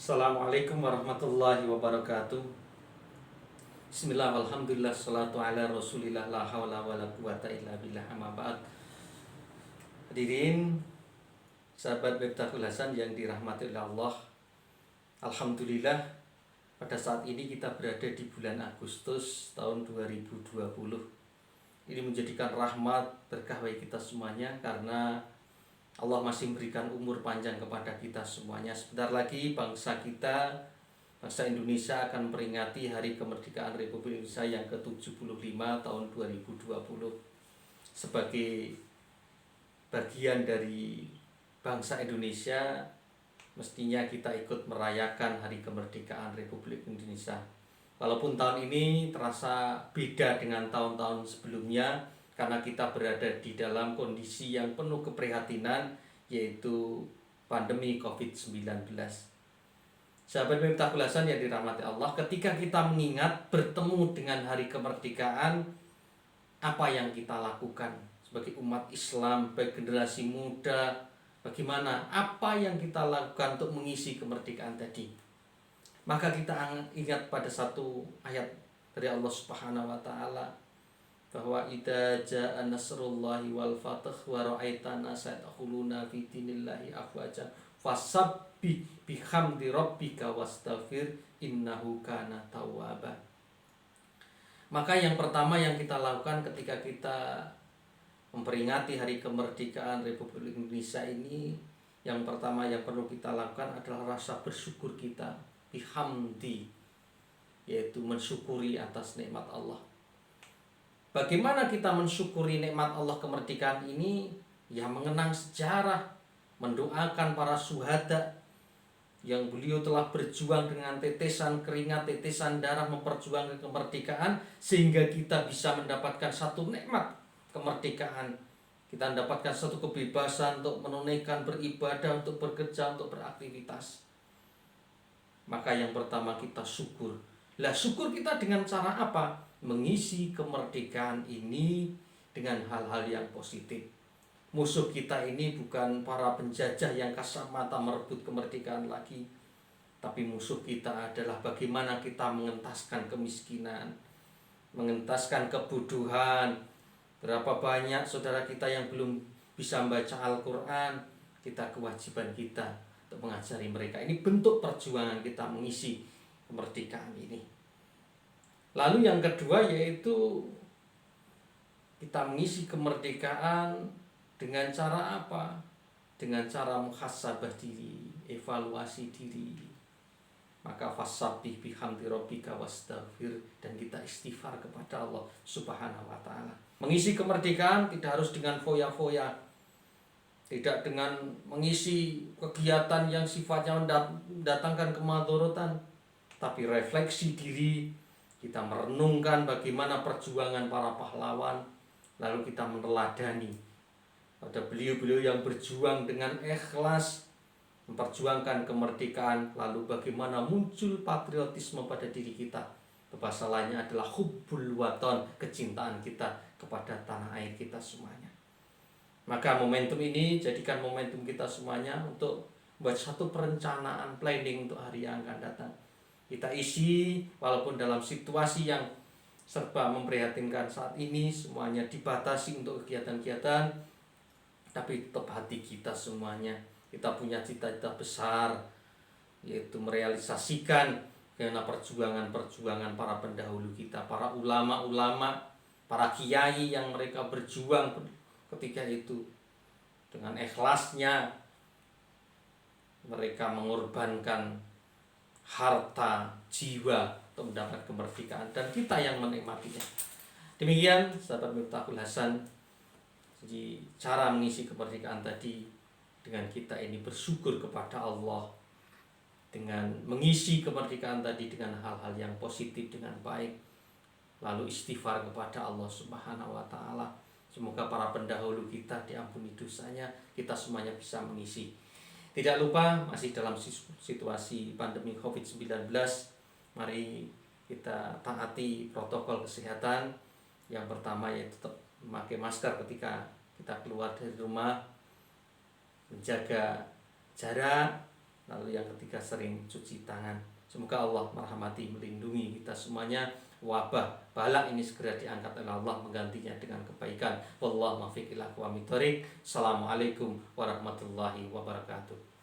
Assalamualaikum warahmatullahi wabarakatuh. Bismillah, alhamdulillah, salatu ala rasulillah, la hawla wa la quwata illa billah, amma ba'd. Hadirin sahabat Miftahul Hasan yang dirahmati oleh Allah, alhamdulillah pada saat ini kita berada di bulan Agustus tahun 2020. Ini menjadikan rahmat berkah bagi kita semuanya karena Allah masih memberikan umur panjang kepada kita semuanya. Sebentar lagi bangsa kita, bangsa Indonesia akan memperingati Hari Kemerdekaan Republik Indonesia yang ke-75 tahun 2020. Sebagai bagian dari bangsa Indonesia, mestinya kita ikut merayakan Hari Kemerdekaan Republik Indonesia. Walaupun tahun ini terasa beda dengan tahun-tahun sebelumnya, karena kita berada di dalam kondisi yang penuh keprihatinan, yaitu pandemi COVID-19. Sahabat Miftahul Hasan yang dirahmati Allah, ketika kita mengingat bertemu dengan hari kemerdekaan, apa yang kita lakukan sebagai umat Islam, baik generasi muda, bagaimana, apa yang kita lakukan untuk mengisi kemerdekaan tadi? Maka kita ingat pada satu ayat dari Allah Subhanahu wa taala, bahwa idza jaa nasrullahi wal fath wa ra'aita nasa yadkhuluna fi dinillahi afwaja fasabbih bihamdi rabbika wastaghfir innahu kana tawwaba. Maka yang pertama yang kita lakukan ketika kita memperingati Hari Kemerdekaan Republik Indonesia ini, yang pertama yang perlu kita lakukan adalah rasa bersyukur kita, bihamdi, yaitu mensyukuri atas nikmat Allah. Bagaimana kita mensyukuri nikmat Allah kemerdekaan ini? Ya mengenang sejarah, mendoakan para syuhada yang beliau telah berjuang dengan tetesan keringat, tetesan darah memperjuangkan kemerdekaan, sehingga kita bisa mendapatkan satu nikmat kemerdekaan. Kita mendapatkan satu kebebasan untuk menunaikan beribadah, untuk bekerja, untuk beraktivitas. Maka yang pertama kita syukur. Lah syukur kita dengan cara apa? Mengisi kemerdekaan ini dengan hal-hal yang positif. Musuh kita ini bukan para penjajah yang kasat mata merebut kemerdekaan lagi, tapi musuh kita adalah bagaimana kita mengentaskan kemiskinan, mengentaskan kebodohan. Berapa banyak saudara kita yang belum bisa membaca Al-Quran, kita kewajiban kita untuk mengajari mereka. Ini bentuk perjuangan kita mengisi kemerdekaan ini. Lalu yang kedua yaitu kita mengisi kemerdekaan dengan cara apa? Dengan cara muhasabah diri, evaluasi diri. Maka fasabbih bihamdi rabbika wastaghfir, dan kita istighfar kepada Allah Subhanahu wa taala. Mengisi kemerdekaan tidak harus dengan foya-foya, tidak dengan mengisi kegiatan yang sifatnya mendatangkan kemadharatan, tapi refleksi diri. Kita merenungkan bagaimana perjuangan para pahlawan, lalu kita meneladani pada beliau-beliau yang berjuang dengan ikhlas memperjuangkan kemerdekaan, lalu bagaimana muncul patriotisme pada diri kita. Bahasa lainnya adalah hubbul waton, kecintaan kita kepada tanah air kita semuanya. Maka momentum ini jadikan momentum kita semuanya untuk buat satu perencanaan, planning untuk hari yang akan datang. Kita isi walaupun dalam situasi yang serba memprihatinkan saat ini, semuanya dibatasi untuk kegiatan-kegiatan, tapi tetap hati kita semuanya, kita punya cita-cita besar, yaitu merealisasikan karena perjuangan-perjuangan para pendahulu kita, para ulama-ulama, para kiai yang mereka berjuang ketika itu dengan ikhlasnya. Mereka mengorbankan harta, jiwa untuk mendapat kemerdekaan, dan kita yang menikmatinya. Demikian sahabat Miftahul Hasan, jadi cara mengisi kemerdekaan tadi dengan kita ini bersyukur kepada Allah, dengan mengisi kemerdekaan tadi dengan hal-hal yang positif dengan baik, lalu istighfar kepada Allah Subhanahu wa taala. Semoga para pendahulu kita diampuni dosanya, kita semuanya bisa mengisi. Tidak lupa masih dalam situasi pandemi COVID-19, mari kita taati protokol kesehatan. Yang pertama yaitu tetap memakai masker ketika kita keluar dari rumah, menjaga jarak, Lalu yang ketiga, sering cuci tangan. Semoga Allah merahmati, melindungi kita semuanya. Wabah bala ini segera diangkat oleh Allah, menggantinya dengan kebaikan. Wallahu muwaffiq ila aqwamit thoriq. Assalamualaikum warahmatullahi wabarakatuh.